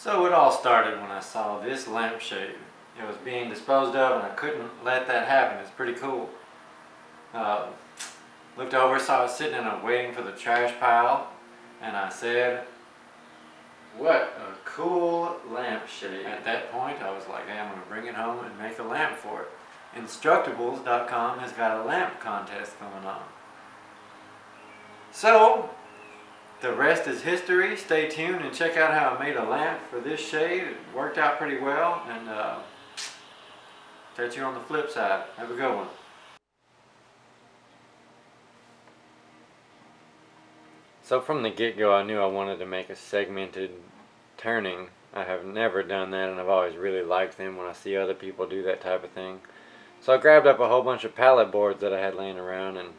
So it all started when I saw this lampshade. It was being disposed of and I couldn't let that happen. It's pretty cool. Uh, Looked over, saw it sitting in a waiting for the trash pile, and I said, what a cool lampshade. At that point I was like, hey, I'm going to bring it home and make a lamp for it. Instructables.com has got a lamp contest going on. So the rest is history. Stay tuned and check out how I made a lamp for this shade. It worked out pretty well, and catch you on the flip side. Have a good one. So from the get-go I knew I wanted to make a segmented turning. I have never done that, and I've always really liked them when I see other people do that type of thing. So I grabbed up a whole bunch of pallet boards that I had laying around and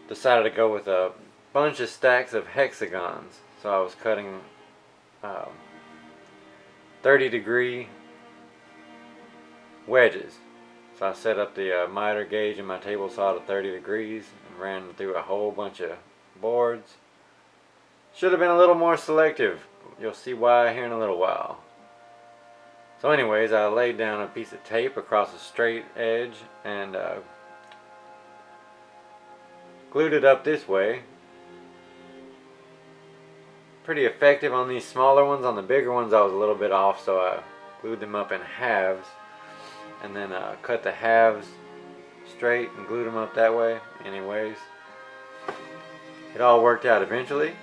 decided to go with a bunch of stacks of hexagons. So I was cutting 30-degree wedges. So I set up the miter gauge in my table saw to 30 degrees and ran through a whole bunch of boards. Should have been a little more selective. You'll see why here in a little while. So anyways, I laid down a piece of tape across a straight edge and glued it up this way. Pretty effective on these smaller ones. On the bigger ones I was a little bit off, so I glued them up in halves and then cut the halves straight and glued them up that way. Anyways, it all worked out eventually.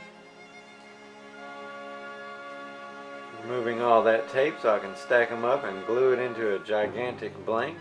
Removing all that tape so I can stack them up and glue it into a gigantic blank.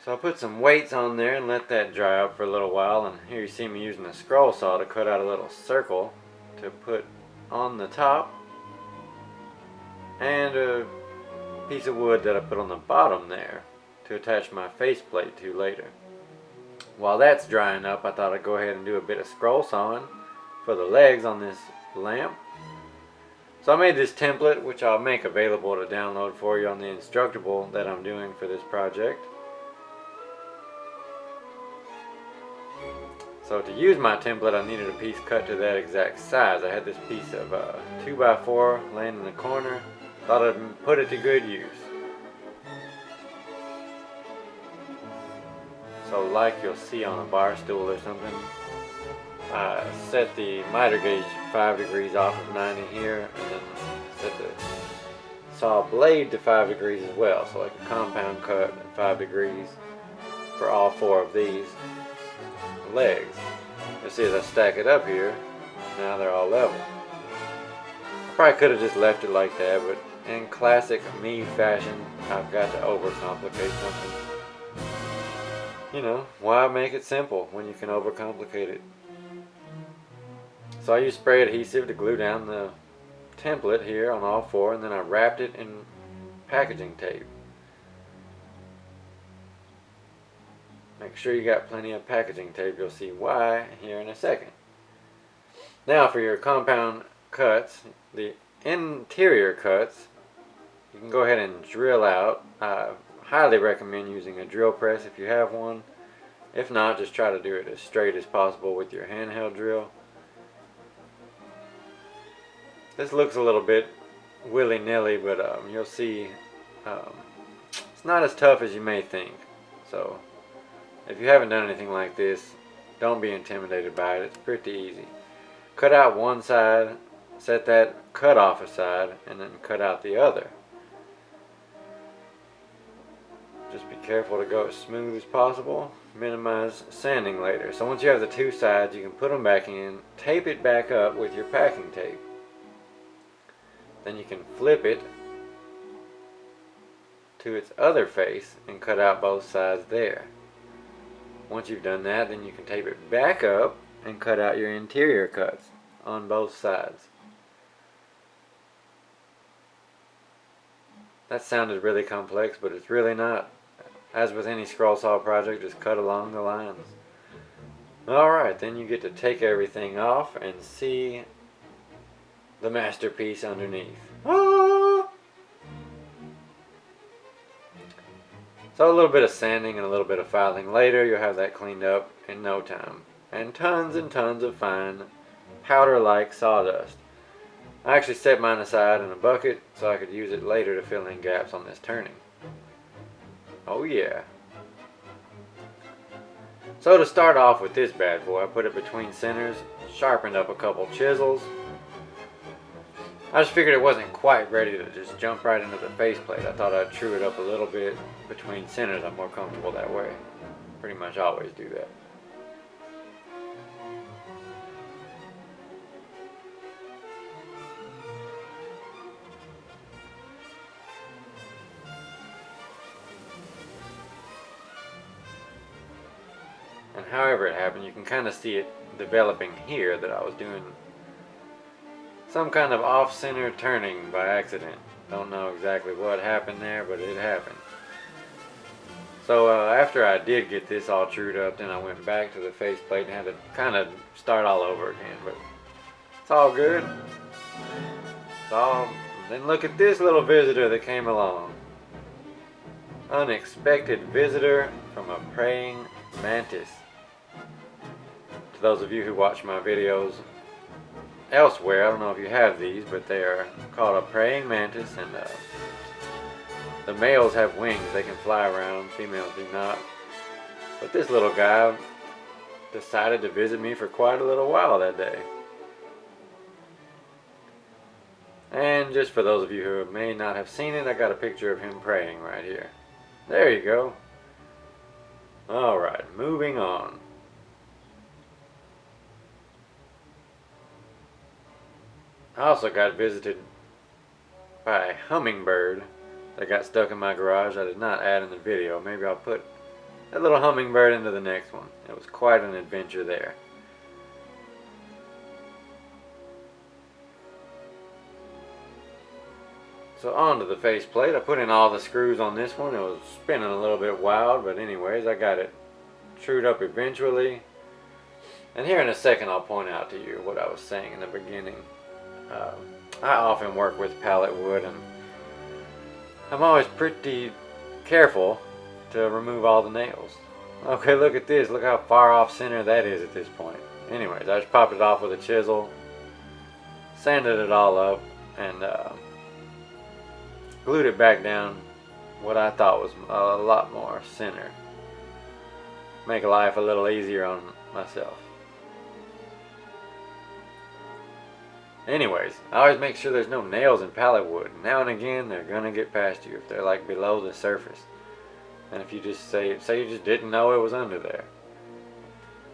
So I put some weights on there and let that dry up for a little while, and here you see me using a scroll saw to cut out a little circle to put on the top, and a piece of wood that I put on the bottom there to attach my faceplate to later. While that's drying up, I thought I'd go ahead and do a bit of scroll sawing for the legs on this lamp. So I made this template, which I'll make available to download for you on the Instructable that I'm doing for this project. So to use my template, I needed a piece cut to that exact size. I had this piece of 2x4 laying in the corner. Thought I'd put it to good use. So like you'll see on a bar stool or something, I set the miter gauge 5 degrees off of 90 here, and then set the saw blade to 5 degrees as well. So like a compound cut at 5 degrees for all 4 of these legs. You'll see as I stack it up here, now they're all level. I probably could have just left it like that, but in classic me fashion, I've got to overcomplicate something. You know, why make it simple when you can overcomplicate it? So I used spray adhesive to glue down the template here on all 4, and then I wrapped it in packaging tape. Make sure you got plenty of packaging tape. You'll see why here in a second. Now for your compound cuts, the interior cuts, you can go ahead and drill out. I highly recommend using a drill press if you have one. If not, just try to do it as straight as possible with your handheld drill. This looks a little bit willy-nilly, but you'll see it's not as tough as you may think. So if you haven't done anything like this, don't be intimidated by it. It's pretty easy. Cut out one side, set that cut off a side, and then cut out the other. Just be careful to go as smooth as possible. Minimize sanding later. So once you have the 2 sides, you can put them back in, tape it back up with your packing tape. Then you can flip it to its other face and cut out both sides there. Once you've done that, then you can tape it back up and cut out your interior cuts on both sides. That sounded really complex, but it's really not. As with any scroll saw project, just cut along the lines. Alright, then you get to take everything off and see the masterpiece underneath. Ah! So a little bit of sanding and a little bit of filing later, you'll have that cleaned up in no time. And tons of fine powder-like sawdust. I actually set mine aside in a bucket so I could use it later to fill in gaps on this turning. Oh yeah. So to start off with this bad boy, I put it between centers, sharpened up a couple chisels. I just figured it wasn't quite ready to just jump right into the faceplate. I thought I'd true it up a little bit between centers. I'm more comfortable that way. Pretty much always do that. And however it happened, you can kind of see it developing here that I was doing some kind of off-center turning by accident. Don't know exactly what happened there, but it happened. So after I did get this all trued up, then I went back to the faceplate and had to kind of start all over again. But it's all good. Then look at this little visitor that came along. Unexpected visitor from a praying mantis. To those of you who watch my videos elsewhere, I don't know if you have these, but they are called a praying mantis, and the males have wings, they can fly around, females do not. But this little guy decided to visit me for quite a little while that day. And just for those of you who may not have seen it, I got a picture of him praying right here. There you go. Alright, moving on. I also got visited by a hummingbird that got stuck in my garage. I did not add in the video. Maybe I'll put that little hummingbird into the next one. It was quite an adventure there. So onto the faceplate. I put in all the screws on this one. It was spinning a little bit wild, but anyways, I got it trued up eventually. And here in a second I'll point out to you what I was saying in the beginning. I often work with pallet wood, and I'm always pretty careful to remove all the nails. Okay, look at this. Look how far off center that is at this point. Anyways, I just popped it off with a chisel, sanded it all up, and glued it back down what I thought was a lot more center. Make life a little easier on myself. Anyways, I always make sure there's no nails in pallet wood. Now and again, they're gonna get past you if they're like below the surface. And if you just say you just didn't know it was under there.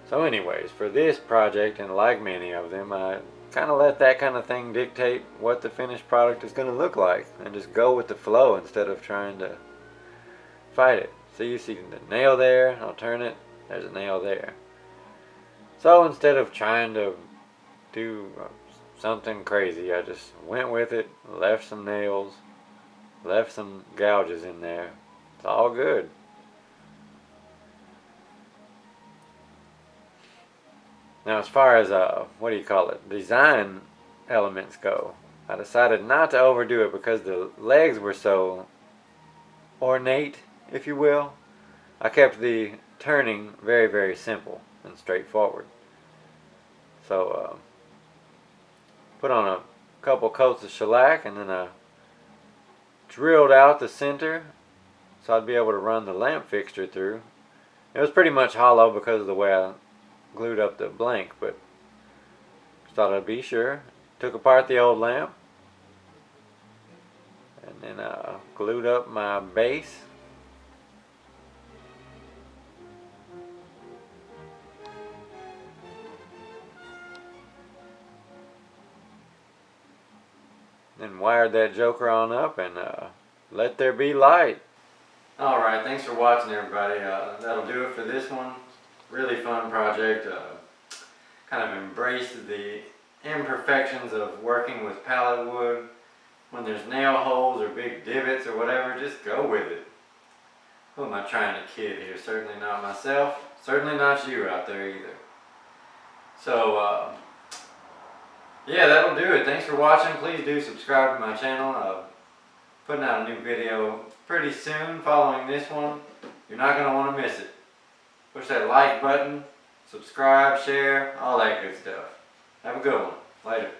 So anyways, for this project, and like many of them, I kind of let that kind of thing dictate what the finished product is gonna look like, and just go with the flow instead of trying to fight it. So you see the nail there, I'll turn it, there's a nail there. So instead of trying to do something crazy, I just went with it, left some nails, left some gouges in there. It's all good. Now as far as design elements go, I decided not to overdo it because the legs were so ornate, if you will. I kept the turning very, very simple and straightforward. So put on a couple coats of shellac, and then I drilled out the center so I'd be able to run the lamp fixture through. It was pretty much hollow because of the way I glued up the blank, but just thought I'd be sure. Took apart the old lamp, and then glued up my base. Then wired that joker on up, and let there be light. Alright, thanks for watching everybody. That'll do it for this one. Really fun project. Kind of embraced the imperfections of working with pallet wood. When there's nail holes or big divots or whatever, just go with it. Who am I trying to kid here? Certainly not myself. Certainly not you out there either. So, yeah, that'll do it. Thanks for watching. Please do subscribe to my channel. Putting out a new video pretty soon following this one. You're not going to want to miss it. Push that like button, subscribe, share, all that good stuff. Have a good one. Later.